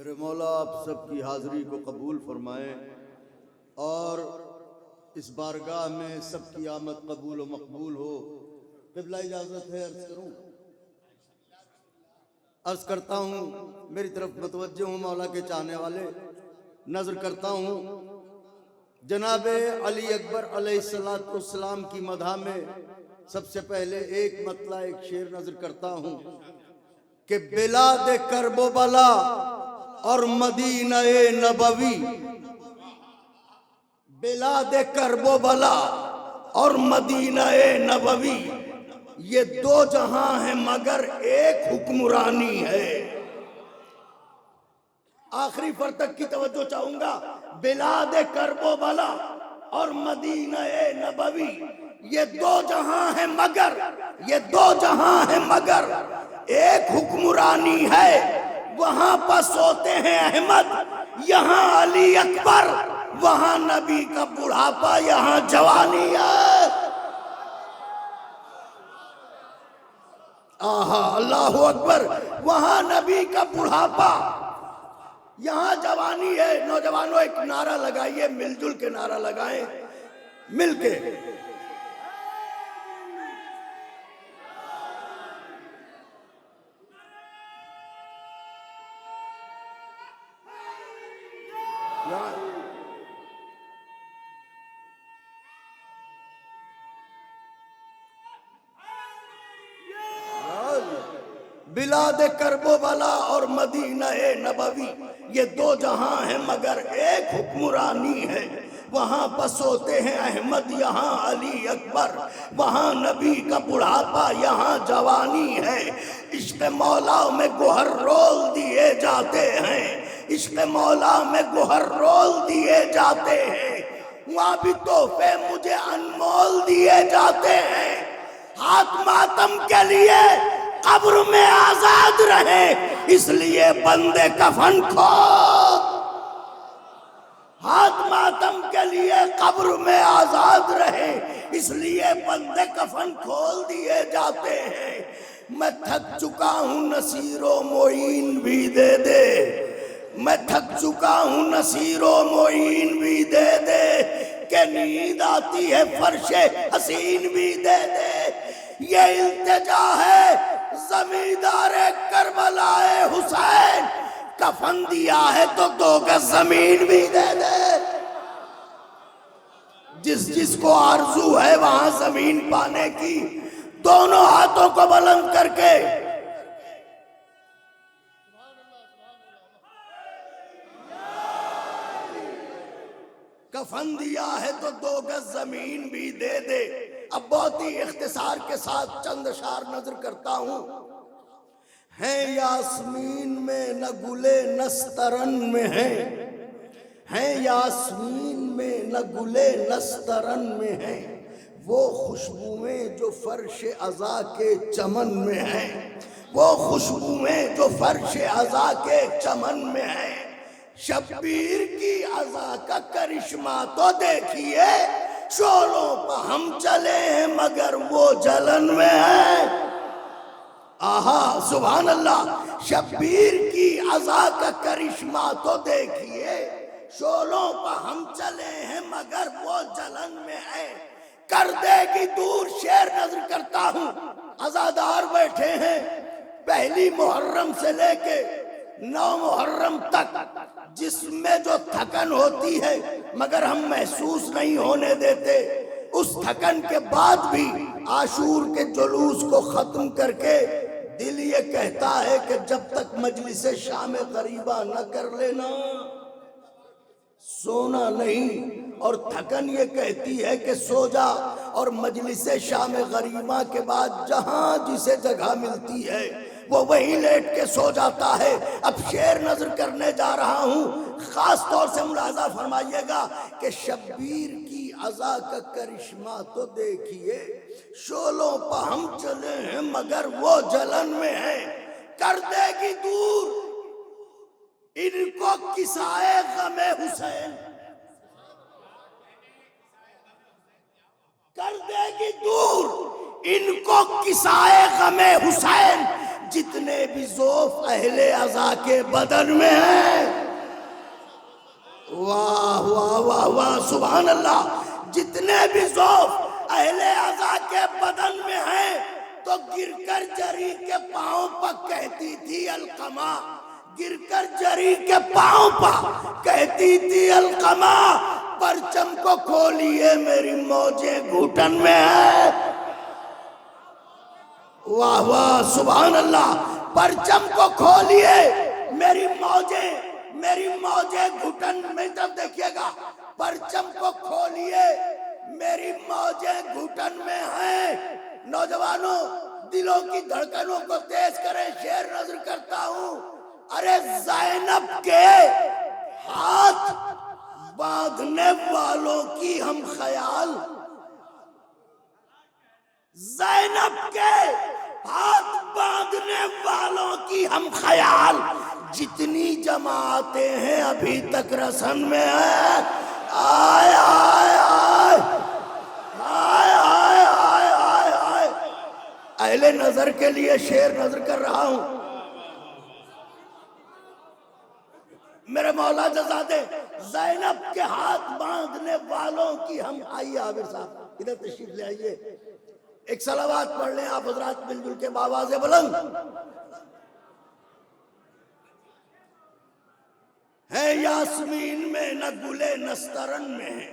میرے مولا آپ سب کی حاضری کو قبول فرمائیں اور اس بارگاہ میں سب کی آمد قبول و مقبول ہو۔ قبلہ اجازت ہے عرض کروں؟ عرض کرتا ہوں، میری طرف متوجہ ہوں مولا کے چاہنے والے، نظر کرتا ہوں جناب علی اکبر علیہ السلام کی مدح میں سب سے پہلے ایک مطلع ایک شعر نظر کرتا ہوں کہ بلاد کرب و بلا اور مدینہ نبوی، بلاد کرب و بلا اور مدینہ نبوی، یہ دو جہاں ہیں مگر ایک حکمرانی ہے۔ آخری فر تک کی توجہ چاہوں گا۔ بلاد کرب و بلا اور مدینہ نبوی، یہ دو جہاں ہیں مگر، یہ دو جہاں ہیں مگر ایک حکمرانی ہے۔ وہاں پس ہوتے ہیں احمد، یہاں علی اکبر، وہاں نبی کا بڑھاپا، یہاں جوانی ہے۔ آہا اللہ اکبر، وہاں نبی کا بڑھاپا، یہاں جوانی ہے۔ نوجوانوں ایک نعرہ لگائیے، مل جل کے نعرہ لگائیں، مل کے۔ بلاد کرب و بلا اور مدینہ نبوی، یہ دو جہاں ہیں مگر ایک حکمرانی ہے۔ وہاں بس ہوتے ہیں احمد، یہاں علی اکبر، وہاں نبی کا بڑھاپا، یہاں جوانی ہے۔ عشق مولا میں گوہر رول دیے جاتے ہیں، عشق مولا میں گوہر رول دیے جاتے ہیں، وہاں بھی تحفے مجھے انمول دیے جاتے ہیں۔ ہاتھ ماتم کے لیے قبر میں آزاد رہے، اس لیے بندے کفن کھو، ہاتھ ماتم کے لیے قبر میں آزاد رہے، اس لیے بندے کفن کھول دیے جاتے ہیں۔ میں تھک چکا ہوں نصیر و معین بھی دے دے، میں تھک چکا ہوں نصیر و معین بھی دے دے، کہ نیند آتی ہے فرش حسین بھی دے دے۔ یہ التجا ہے زمیندار کربلا حسین، کفن دیا ہے تو 2 گز زمین بھی دے دے۔ جس کو آرزو ہے وہاں زمین پانے کی، دونوں ہاتھوں کو بلند کر کے کفن دیا ہے تو 2 گز زمین بھی دے دے۔ اب بہت ہی اختصار کے ساتھ چند اشعار نظر کرتا ہوں۔ ہیں یاسمین میں نہ گلے نسترن میں ہیں یاسمین میں نہ گلے نسترن میں ہیں، وہ خوشبوئیں جو فرش عزا کے چمن میں ہیں، وہ خوشبوئیں جو فرش عزا کے چمن میں ہیں۔ شبیر کی عزا کا کرشمہ تو دیکھیے، شعلوں پہ ہم چلے ہیں مگر وہ جلن میں ہیں۔ آہا سبحان اللہ، شبیر کی عزا کا کرشمہ تو دیکھیے، شعلوں پہ ہم چلے ہیں مگر وہ جلن میں ہیں۔ کر دے گی دور، شعر نظر کرتا ہوں۔ عزادار بیٹھے ہیں، پہلی محرم سے لے کے 9 محرم تک، جس میں جو تھکن ہوتی ہے مگر ہم محسوس نہیں ہونے دیتے، اس تھکن کے بعد بھی عاشور کے جلوس کو ختم کر کے دل یہ کہتا ہے کہ جب تک مجلس شام غریبہ نہ کر لینا سونا نہیں، اور تھکن یہ کہتی ہے کہ سو جا، اور مجلس شام غریبہ کے بعد جہاں جسے جگہ ملتی ہے وہ وہیں لیٹ کے سو جاتا ہے۔ اب شعر نظر کرنے جا رہا ہوں، خاص طور سے ملاحظہ فرمائیے گا کہ شبیر کی عزا کا کرشمہ تو دیکھیے، شعلوں پہ ہم چلے ہیں مگر وہ جلن میں ہیں۔ کر دے گی دور ان کو کسائے غم حسین، کر دے گی دور ان کو کسائے غم حسین، جتنے بھی ضعف اہل عزا کے بدن میں ہیں، واہ واہ واہ واہ سبحان اللہ، جتنے بھی ضعف اہل عزا کے بدن میں ہیں تو گر کر جری کے پاؤں پر کہتی تھی القما، گر کر جری کے پاؤں پر کہتی تھی القما، پرچم کو کھولیے میری موجیں گھٹن میں ہے، واہ واہ سبحان اللہ، پرچم کو کھولیے میری موجیں گھٹن میں، جب دیکھیے گا پرچم کو کھولیے میری موجیں گھٹن میں ہیں۔ نوجوانوں دلوں کی دھڑکنوں کو تیز کریں، شعر نظر کرتا ہوں۔ ارے زینب کے ہاتھ باندھنے والوں کی ہم خیال، زینب کے ہاتھ باندھنے والوں کی ہم خیال، جتنی جماعتیں ہیں ابھی تک رسن میں ہیں، آئے آئے آئے آئے آئے آئے آئے آئے، اہل نظر کے لیے شعر نظر کر رہا ہوں۔ میرے مولا جزا دے، زینب کے ہاتھ باندھنے والوں کی ہم، آئیے عابر صاحب ادھر تشریف لے آئیے، ایک صلوات پڑھ لیں آپ حضرات مل جل کے بآواز بلند۔ ہے یاسمین میں نہ گلے نسترن میں ہیں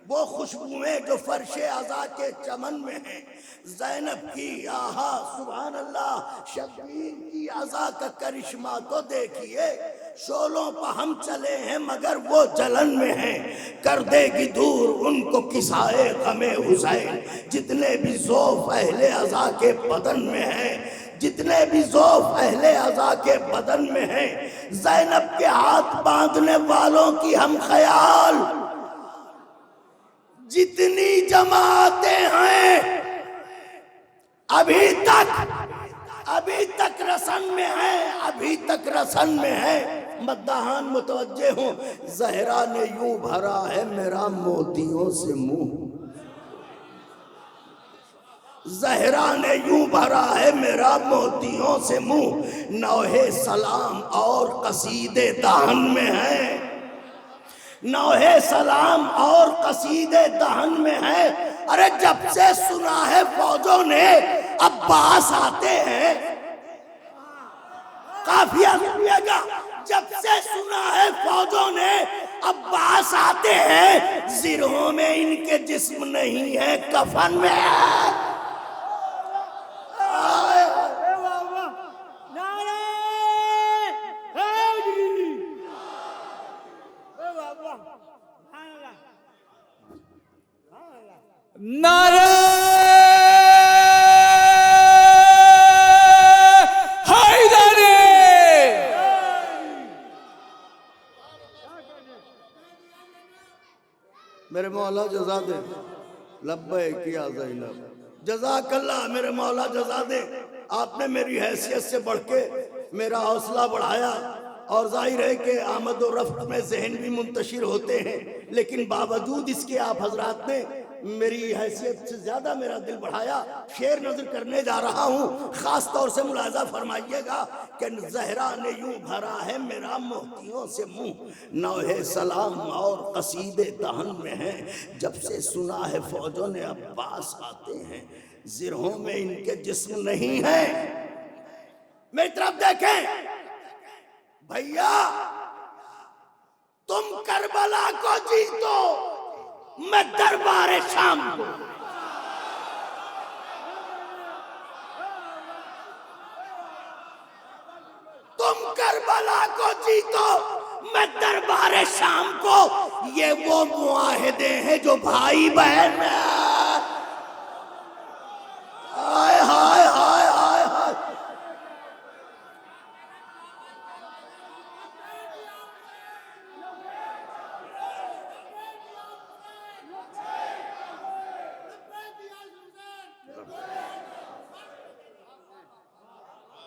وہ خوشبوئیں جو فرش عزا کے چمن میں ہیں، زینب کی آہا سبحان اللہ، شبیر کی عزا کا کرشمہ تو دیکھیے، شولوں پہ ہم چلے ہیں مگر وہ جلن میں ہیں، کر دے گی دور ان کو کسائے غم حسین، جتنے بھی ضعف اہل عزا کے بدن میں ہیں، جتنے بھی ضعف اہل عزا کے بدن میں ہیں، زینب کے ہاتھ باندھنے والوں کی ہم خیال، جتنی جماعتیں ہیں ابھی تک رسن میں ہیں، ابھی تک رسن میں ہیں۔ مداحان متوجہ ہوں، زہرا نے یوں بھرا ہے میرا موتیوں سے منہ، زہرا نے یوں بھرا ہے میرا موتیوں سے منہ، نوحے سلام اور قصیدے دہن میں ہیں، نوحے سلام اور قصیدے دہن میں ہے۔ ارے جب سے سنا ہے فوجوں نے عباس آتے ہیں، قافیہ سنیے گا، جب سے سنا ہے فوجوں نے عباس آتے ہیں، زرہوں میں ان کے جسم نہیں ہے کفن میں ہے۔ نعرہ حیدری، میرے مولا جزا دے، لبیک یا زینب، جزاک اللہ میرے مولا جزا دے، آپ نے میری حیثیت سے بڑھ کے میرا حوصلہ بڑھایا، اور ظاہر ہے کہ آمد و رفت میں ذہن بھی منتشر ہوتے ہیں، لیکن باوجود اس کے آپ حضرات نے میری حیثیت سے زیادہ میرا دل بڑھایا۔ شعر نظر کرنے جا رہا ہوں، خاص طور سے ملاحظہ فرمائیے گا کہ زہرا نے یوں بھرا ہے میرا موتیوں سے منہ، نوحے سلام اور قصیدے دہن میں ہیں، جب سے سنا ہے فوجوں نے عباس آتے ہیں، زرہوں میں ان کے جسم نہیں ہیں۔ میری طرف دیکھیں بھیا، تم کربلا کو جیتو، میں دربار شام کو، تم کربلا کو جیتو، میں دربار شام کو، یہ وہ معاہدے ہیں جو بھائی بہن میں آئے ہائے ہائے ہائے ہائے۔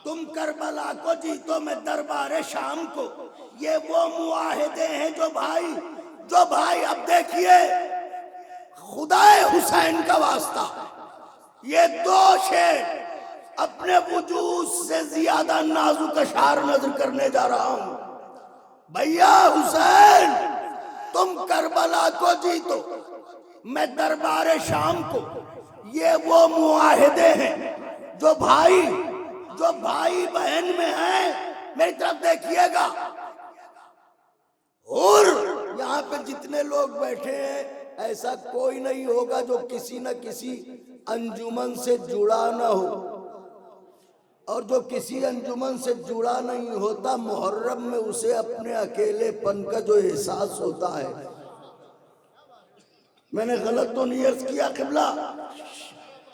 تم کربلا کو جیتو میں دربار شام کو، یہ وہ معاہدے ہیں جو بھائی اب دیکھیے خدائے حسین کا واسطہ، یہ دو شعر اپنے وجود سے زیادہ نازک اشعار نظر کرنے جا رہا ہوں. بھیا حسین تم کربلا کو جیتو، میں دربار شام کو. یہ وہ معاہدے ہیں جو بھائی بہن میں ہیں. میری طرف دیکھیے گا. اور یہاں پہ جتنے لوگ بیٹھے ہیں ایسا کوئی نہیں ہوگا جو کسی نہ کسی انجمن سے جڑا نہ ہو، اور جو کسی انجمن سے جڑا نہیں ہوتا محرم میں اسے اپنے اکیلے پن کا جو احساس ہوتا ہے. میں نے غلط تو نہیں عرض کیا قبلہ؟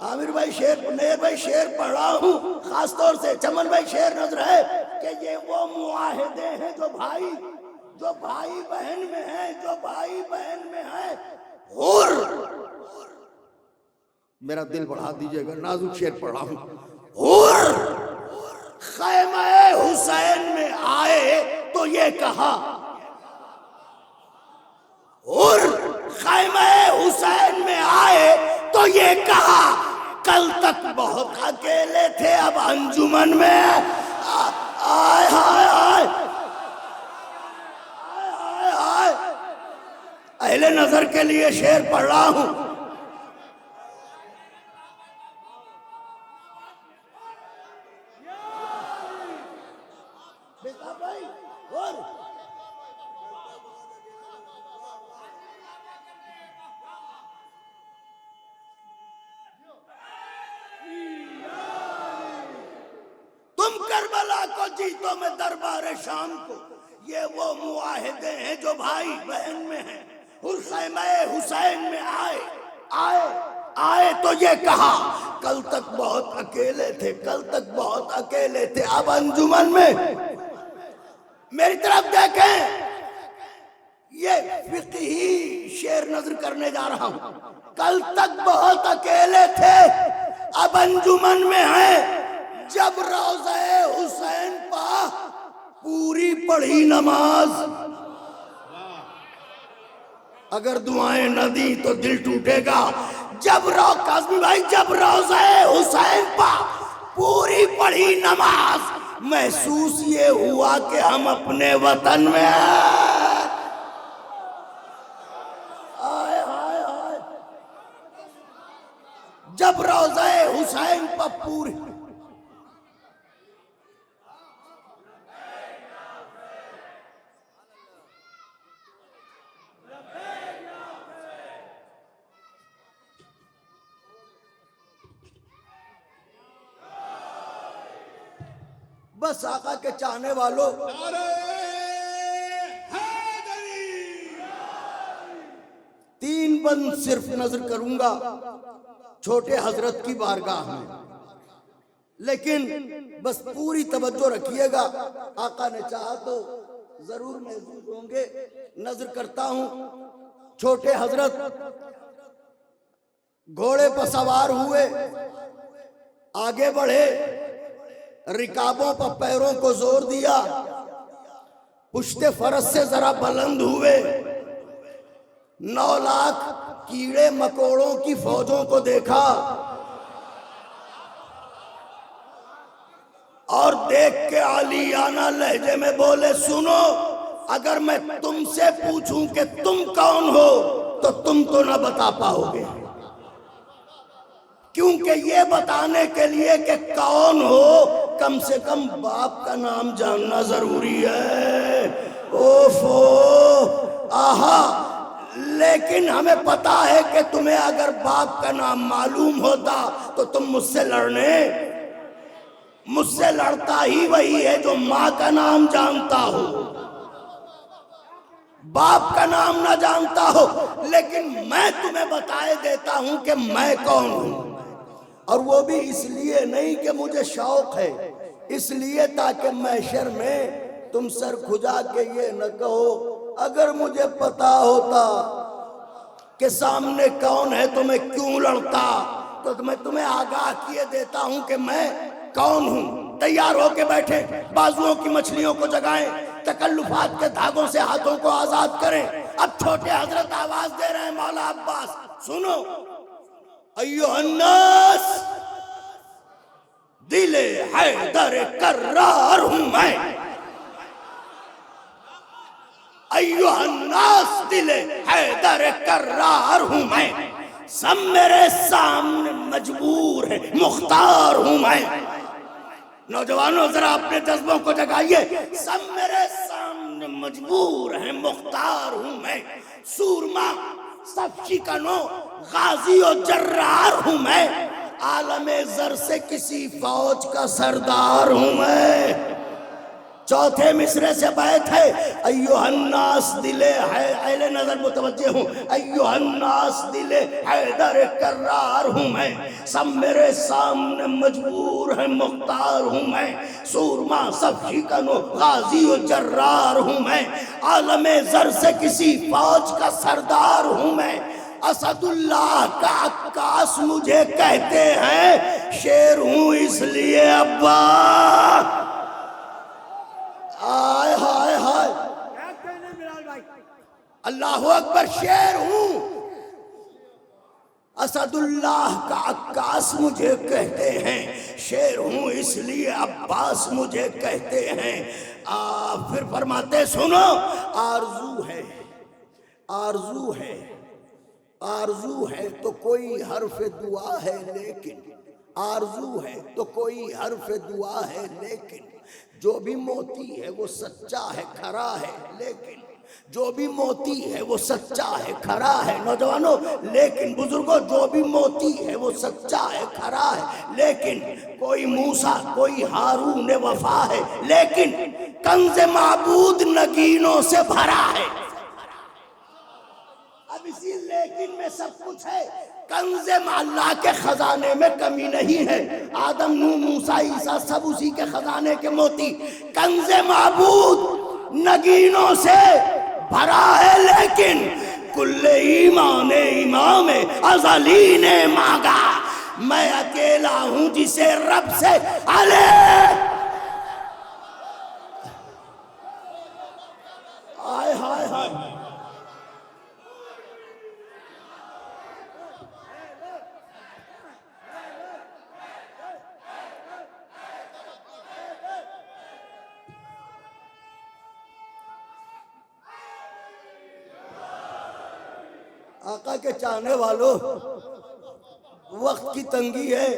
عامر بھائی نیر بھائی شعر پڑھ رہا ہوں، خاص طور سے چمن بھائی شعر نظر ہے کہ یہ وہ معاہدے ہیں جو بھائی بہن میں ہیں. اور میرا دل بڑھا دیجئے گا، نازک شعر پڑھ رہا ہوں. اور خیمہ حسین میں آئے تو یہ کہا، اور خیمہ حسین میں آئے تو یہ کہا، کل تک بہت اکیلے تھے اب انجمن میں. آئے ہائے آئے اہل نظر کے لیے شعر پڑھ رہا ہوں. تم کربلا کو جیتو میں دربار شام کو. یہ وہ معاہدے ہیں جو بھائی بہن میں ہیں. خیمہ حسین میں آئے تو یہ کہا، کل تک بہت اکیلے تھے اب انجمن میں. میری طرف دیکھیں، یہ فقہی شعر نظر کرنے جا رہا ہوں. کل تک بہت اکیلے تھے اب انجمن میں ہیں. جب روضہ حسین پا پوری پڑھی نماز، اگر دعائیں نہ دی تو دل ٹوٹے گا. قاسمی بھائی جب روضہ حسین پا پوری پڑھی نماز، محسوس یہ ہوا کہ ہم اپنے وطن میں ہیں. آئے آئے آئے جب روضہ حسین پا پوری بس آقا کے چاہنے والوں، تین بند صرف نظر کروں گا چھوٹے حضرت کی بارگاہ میں، لیکن بس پوری توجہ رکھیے گا. آقا نے چاہا تو ضرور محظوظ ہوں گے. نظر کرتا ہوں چھوٹے حضرت گھوڑے پر سوار ہوئے، آگے بڑھے، رکابوں پر پیروں کو زور دیا، پشت فرس سے ذرا بلند ہوئے، 9 لاکھ کیڑے مکوڑوں کی فوجوں کو دیکھا، اور دیکھ کے عالیانہ لہجے میں بولے، سنو، اگر میں تم سے پوچھوں کہ تم کون ہو تو تم تو نہ بتا پاؤ گے، کیونکہ یہ بتانے کے لیے کہ کون ہو کم سے کم باپ کا نام جاننا ضروری ہے. آہا، لیکن ہمیں پتا ہے کہ تمہیں اگر باپ کا نام معلوم ہوتا تو تم مجھ سے لڑتا ہی وہی ہے جو ماں کا نام جانتا ہو، باپ کا نام نہ جانتا ہو. لیکن میں تمہیں بتائے دیتا ہوں کہ میں کون ہوں، اور وہ بھی اس لیے نہیں کہ مجھے شوق ہے، اس لیے تاکہ محشر میں تم سر کھجا کے یہ نہ کہو، اگر مجھے پتا ہوتا کہ سامنے کون ہے تو میں کیوں لڑتا. تو میں تمہیں آگاہ کیے دیتا ہوں کہ میں کون ہوں. تیار ہو کے بیٹھے، بازوؤں کی مچھلیوں کو جگائیں، تکلفات کے دھاگوں سے ہاتھوں کو آزاد کریں. اب چھوٹے حضرت آواز دے رہے ہیں، مولا عباس سنو، ایوہ الناس، دل حیدر کرار ہوں میں، ایھا الناس دل حیدر کرار ہوں میں، سب میرے سامنے مجبور ہے مختار ہوں میں۔ نوجوانوں ذرا اپنے جذبوں کو جگائیے، سب میرے سامنے مجبور ہیں مختار ہوں میں، سورما سب شکنو غازی و جرار ہوں میں، عالم زر سے کسی فوج کا سردار ہوں میں۔ چوتھے مصرے سے بیت ہے، ایھا الناس دل اہل نظر متوجہ ہوں، ایھا الناس دل حیدر کرار ہوں میں، سب میرے سامنے مجبور ہیں مختار ہوں میں، سورما سب شکن و غازی و جرار ہوں میں، عالم زر سے کسی فوج کا سردار ہوں میں، اسد اللہ کا عکاس مجھے کہتے ہیں، شیر ہوں اس لیے ابا۔ آئے ہائے ہائے، اللہ اکبر، شیر ہوں، اسد اللہ کا عکاس مجھے کہتے ہیں، شیر ہوں اس لیے عباس مجھے کہتے ہیں۔ پھر فرماتے سنو، آرزو ہے، آرزو ہے، آرزو ہے تو کوئی حرف دعا ہے لیکن، آرزو ہے تو کوئی حرف دعا ہے لیکن، جو بھی موتی ہے وہ سچا ہے کھرا ہے لیکن، جو بھی موتی ہے وہ سچا ہے کھرا ہے۔ نوجوانوں لیکن بزرگوں، جو بھی موتی ہے وہ سچا ہے کھرا ہے لیکن، کوئی موسیٰ کوئی ہارون وفا ہے لیکن، کنز معبود نگینوں سے بھرا ہے۔ اب اسی لیکن میں سب کچھ ہے، کنز اللہ کے خزانے میں کمی نہیں ہے، آدم نوح موسیٰ عیسیٰ سب اسی کے خزانے کے موتی، کنز معبود نگینوں سے بھرا ہے لیکن، کل ایمان امام ازلی نے مانگا، میں اکیلا ہوں جسے رب سے علیہ۔ آئے ہائے ہائے، آقا کے چاہنے والوں، وقت کی تنگی ہے،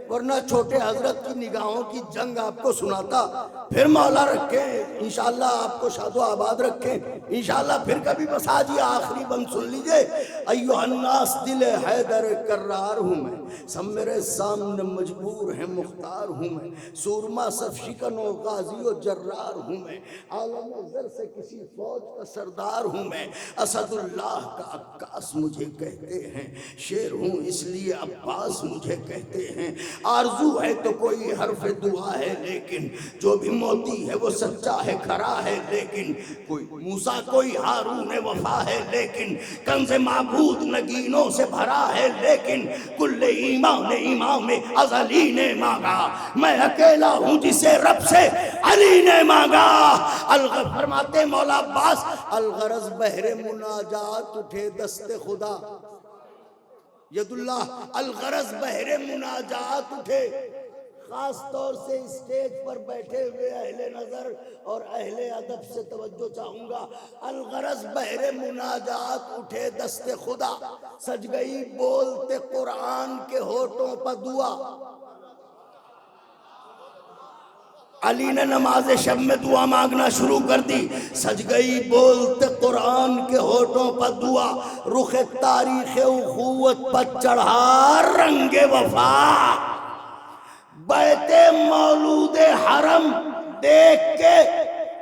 ورنہ چھوٹے حضرت کی نگاہوں کی جنگ آپ کو سناتا، پھر مولا رکھیں انشاءاللہ آپ کو شاد و آباد رکھیں انشاءاللہ، پھر کبھی بس آج یہ آخری بند سن لیجئے۔ ایھا الناس دل حیدر کرار ہوں میں، سب میرے سامنے مجبور ہیں مختار ہوں میں، سورما سب شکن و غازی و جرار ہوں میں، عالم زر سے کسی فوج کا سردار ہوں میں، اسد اللہ کا عکاس مجھے کہتے ہیں، شیر ہوں اس لیے عباس مجھے کہتے ہیں، آرزو ہے تو کوئی حرف دعا ہے لیکن، جو بھی موتی ہے وہ سچا ہے کھرا ہے لیکن، کوئی موسیٰ کوئی ہارون وفا ہے لیکن، کنز معبود نگینوں سے بھرا ہے لیکن، کل ایمان امام ازلی نے مانگا، میں اکیلا ہوں جسے رب سے علی نے مانگا۔ فرماتے مولا عباس، الغرض بحر مناجات اٹھے دست خدا، ید اللہ، الغرض بحر مناجات اٹھے، خاص طور سے اسٹیج پر بیٹھے ہوئے اہل نظر اور اہل ادب سے توجہ چاہوں گا، الغرض بحر مناجات اٹھے دست خدا، سج گئی بولتے قرآن کے ہونٹوں پر دعا۔ علی نے نماز شب میں دعا مانگنا شروع کر دی، سج گئی بولتے قرآن کے ہونٹوں پر دعا، رخ تاریخ اخوت پر چڑھا رنگ وفا، بیت مولود حرم دیکھ کے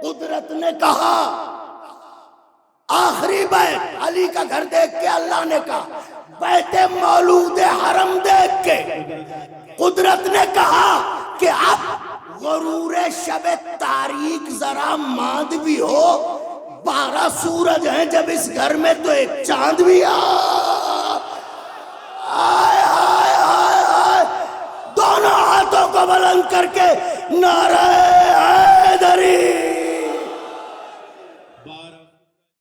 قدرت نے کہا، آخری بیت علی کا گھر دیکھ کے اللہ نے کہا، بیت مولود حرم دیکھ کے قدرت نے کہا کہ اب غرور شب تاریک ذرا ماند بھی ہو، 12 سورج ہیں جب اس گھر میں تو ایک چاند بھی دونوں ہاتھوں کو بلند کر کے نعرہ